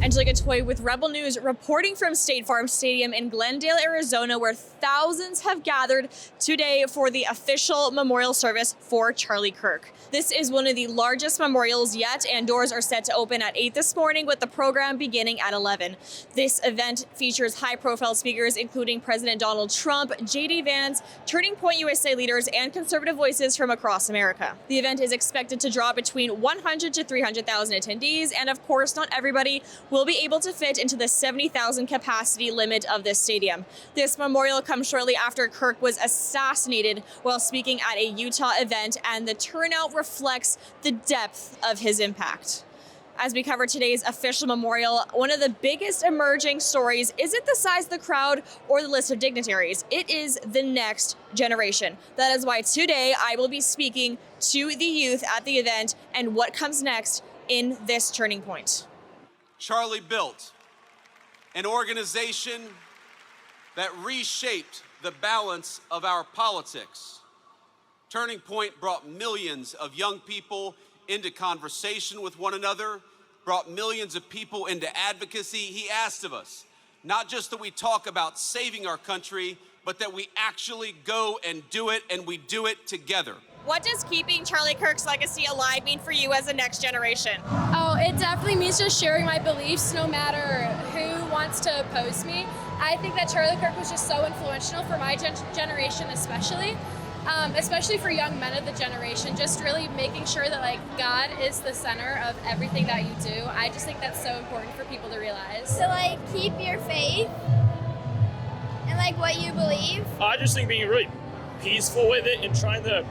Angelica Toy with Rebel News, reporting from State Farm Stadium in Glendale, Arizona, where thousands have gathered today for the official memorial service for Charlie Kirk. This is one of the largest memorials yet, and doors are set to open at 8 this morning, with the program beginning at 11. This event features high-profile speakers, including President Donald Trump, J.D. Vance, Turning Point USA leaders, and conservative voices from across America. The event is expected to draw between 100 to 300,000 attendees, and of course, not everybody will be able to fit into the 70,000 capacity limit of this stadium. This memorial comes shortly after Kirk was assassinated while speaking at a Utah event, and the turnout reflects the depth of his impact. As we cover today's official memorial, one of the biggest emerging stories isn't the size of the crowd or the list of dignitaries. It is the next generation. That is why today I will be speaking to the youth at the event and what comes next in this turning point. Charlie built an organization that reshaped the balance of our politics. Turning Point brought millions of young people into conversation with one another, brought millions of people into advocacy. He asked of us, not just that we talk about saving our country, but that we actually go and do it, and we do it together. What does keeping Charlie Kirk's legacy alive mean for you as a next generation? Oh, it definitely means just sharing my beliefs no matter who wants to oppose me. I think that Charlie Kirk was just so influential for my generation especially for young men of the generation, just really making sure that God is the center of everything that you do. I just think that's so important for people to realize. To keep your faith and what you believe. I just think being really peaceful with it and trying to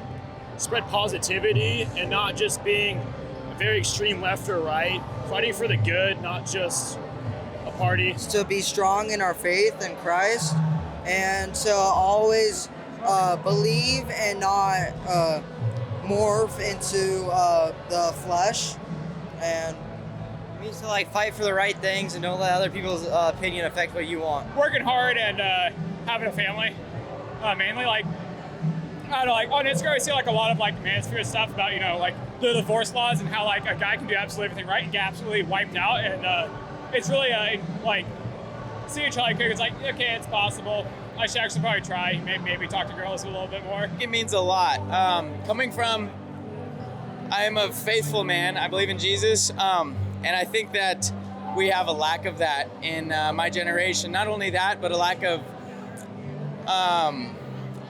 spread positivity and not just being a very extreme left or right, fighting for the good, not just a party. To be strong in our faith in Christ and to always believe and not morph into the flesh. And it means to fight for the right things and don't let other people's opinion affect what you want. Working hard and having a family, mainly I don't know, on Instagram I see a lot of manosphere stuff about the divorce laws and how a guy can do absolutely everything right and get absolutely wiped out, and it's really seeing Charlie Kirk, it's okay, it's possible. I should actually probably try, maybe talk to girls a little bit more. It means a lot. Coming from, I am a faithful man. I believe in Jesus, and I think that we have a lack of that in my generation. Not only that, but a lack of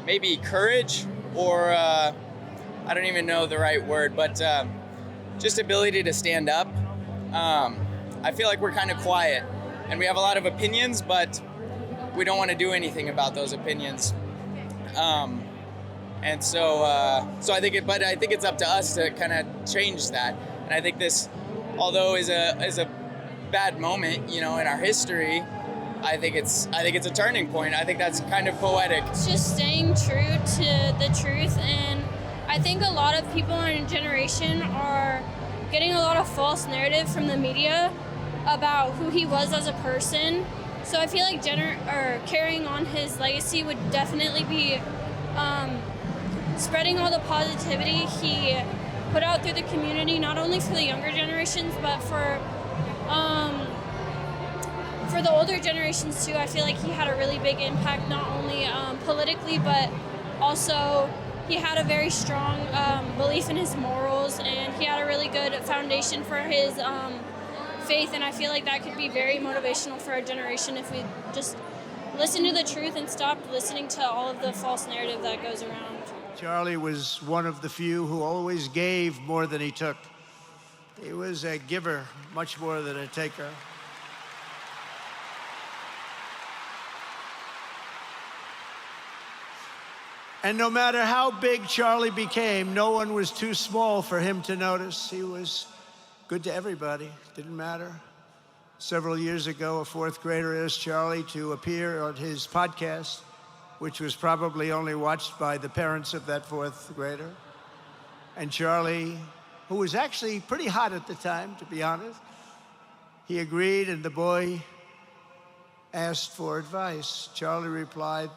maybe courage or I don't even know the right word, but just ability to stand up. I feel like we're kind of quiet and we have a lot of opinions, but we don't want to do anything about those opinions. And so I think it's up to us to kind of change that. And I think this, although is a bad moment, in our history, I think it's a turning point. I think that's kind of poetic. It's just staying true to the truth, and I think a lot of people in our generation are getting a lot of false narrative from the media about who he was as a person. So I feel like carrying on his legacy would definitely be spreading all the positivity he put out through the community, not only for the younger generations, but for the older generations too. I feel like he had a really big impact, not only politically, but also he had a very strong belief in his morals, and he had a really good foundation for his faith, and I feel like that could be very motivational for our generation if we just listen to the truth and stop listening to all of the false narrative that goes around. Charlie was one of the few who always gave more than he took. He was a giver, much more than a taker. And no matter how big Charlie became, no one was too small for him to notice. He was good to everybody, didn't matter. Several years ago, a fourth grader asked Charlie to appear on his podcast, which was probably only watched by the parents of that fourth grader. And Charlie, who was actually pretty hot at the time, to be honest, he agreed, and the boy asked for advice. Charlie replied,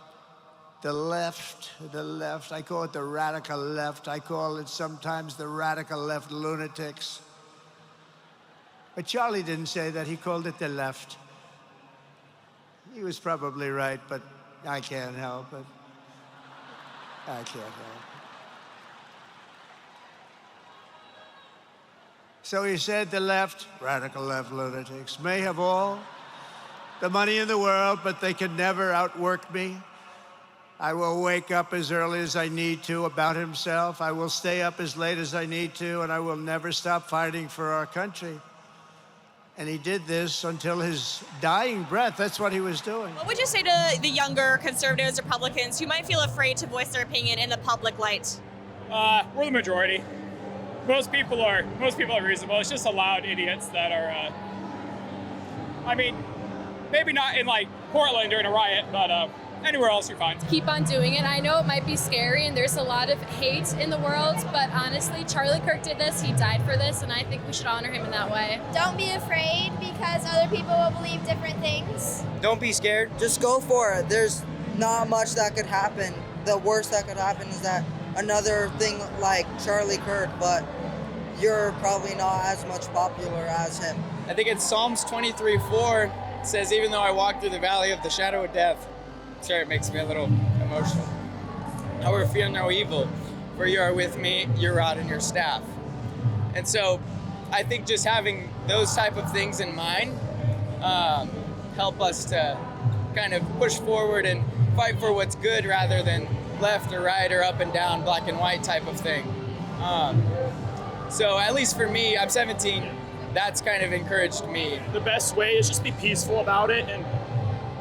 the left, I call it the radical left. I call it sometimes the radical left lunatics. But Charlie didn't say that. He called it the left. He was probably right, but I can't help it. I can't help it. So he said the left, radical left lunatics, may have all the money in the world, but they can never outwork me. I will wake up as early as I need to about himself. I will stay up as late as I need to, and I will never stop fighting for our country. And he did this until his dying breath. That's what he was doing. What would you say to the younger conservatives, Republicans, who might feel afraid to voice their opinion in the public light? We're the majority. Most people are reasonable. It's just the loud idiots that are, maybe not in like Portland during a riot, but anywhere else you're fine. Keep on doing it. I know it might be scary and there's a lot of hate in the world, but honestly, Charlie Kirk did this, he died for this, and I think we should honor him in that way. Don't be afraid because other people will believe different things. Don't be scared. Just go for it. There's not much that could happen. The worst that could happen is that another thing like Charlie Kirk, but you're probably not as much popular as him. I think it's Psalms 23:4. It says, even though I walk through the valley of the shadow of death. Sorry, it makes me a little emotional. I will fear no evil, for you are with me, your rod and your staff. And so I think just having those type of things in mind help us to kind of push forward and fight for what's good rather than left or right or up and down, black and white type of thing. So at least for me, I'm 17, that's kind of encouraged me. The best way is just be peaceful about it and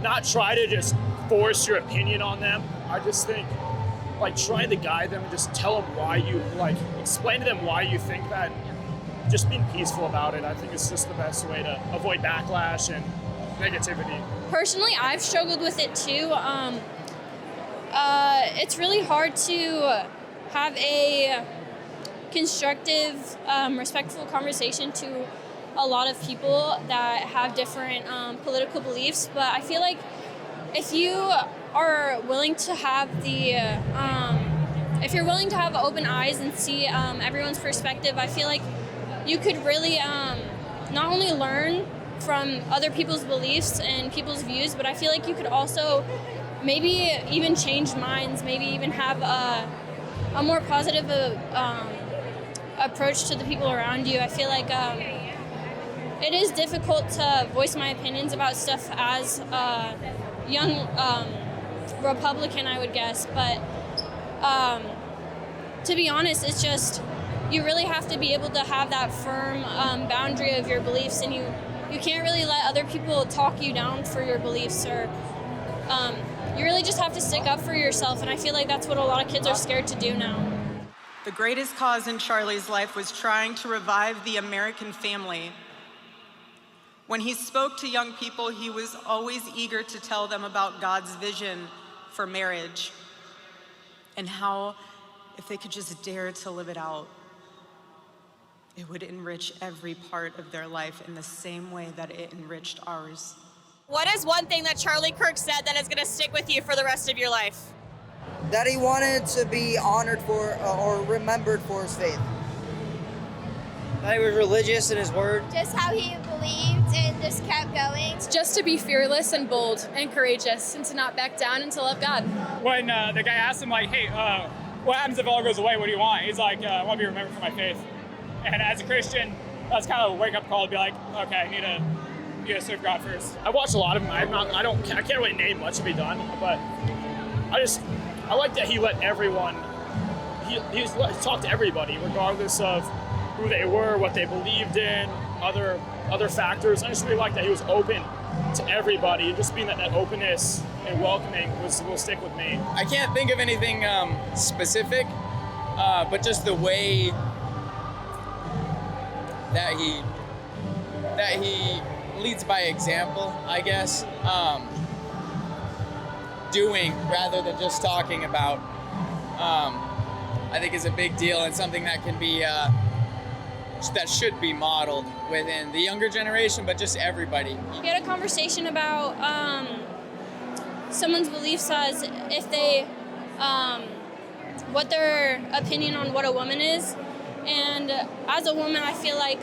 not try to just force your opinion on them. I just think like trying to guide them and just tell them why you explain to them why you think that. Just being peaceful about it, I think is just the best way to avoid backlash and negativity. Personally, I've struggled with it too. It's really hard to have a constructive, respectful conversation to a lot of people that have different political beliefs, but I feel like if you are willing to have if you're willing to have open eyes and see everyone's perspective, I feel like you could really not only learn from other people's beliefs and people's views, but I feel like you could also maybe even change minds, maybe even have a more positive approach to the people around you. I feel like it is difficult to voice my opinions about stuff as a young Republican, I would guess, but to be honest, it's just you really have to be able to have that firm boundary of your beliefs, and you can't really let other people talk you down for your beliefs, or you really just have to stick up for yourself, and I feel like that's what a lot of kids are scared to do now. The greatest cause in Charlie's life was trying to revive the American family. When he spoke to young people, he was always eager to tell them about God's vision for marriage and how, if they could just dare to live it out, it would enrich every part of their life in the same way that it enriched ours. What is one thing that Charlie Kirk said that is going to stick with you for the rest of your life? That he wanted to be honored for or remembered for his faith. That he was religious in his word. Just how he believed and just kept going. Just to be fearless and bold and courageous and to not back down and to love God. When the guy asked him, like, hey, what happens if it all goes away? What do you want? He's like, I want to be remembered for my faith. And as a Christian, that's kind of a wake-up call to be like, okay, I need to serve God first. I watched a lot of him. I can't really name much of he done, but I like that he let everyone. He talked to everybody, regardless of who they were, what they believed in, other factors. I just really like that he was open to everybody, and just being that openness and welcoming will stick with me. I can't think of anything specific, but just the way that he leads by example, I guess. Doing rather than just talking about, I think is a big deal and something that can be that should be modeled within the younger generation, but just everybody. We had a conversation about someone's beliefs as if they, what their opinion on what a woman is. And as a woman, I feel like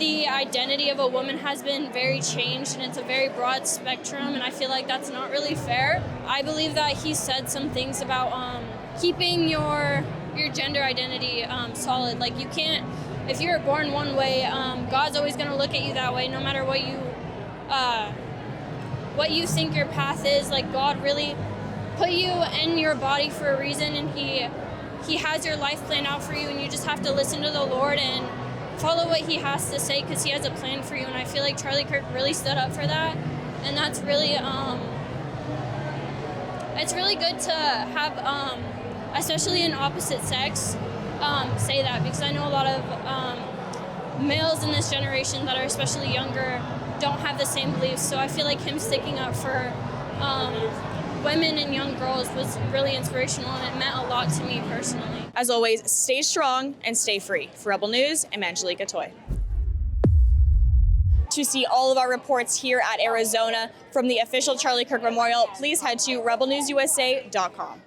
the identity of a woman has been very changed, and it's a very broad spectrum, and I feel like that's not really fair. I believe that he said some things about keeping your gender identity solid. Like, you can't, if you're born one way, God's always going to look at you that way, no matter what you think your path is. Like, God really put you in your body for a reason, and he has your life planned out for you, and you just have to listen to the Lord and follow what he has to say, because he has a plan for you. And I feel like Charlie Kirk really stood up for that, and that's really it's really good to have especially in opposite sex say that, because I know a lot of males in this generation that are especially younger don't have the same beliefs. So I feel like him sticking up for women and young girls was really inspirational, and it meant a lot to me personally. As always, stay strong and stay free. For Rebel News, I'm Angelica Toy. To see all of our reports here at Arizona from the official Charlie Kirk Memorial, please head to rebelnewsusa.com.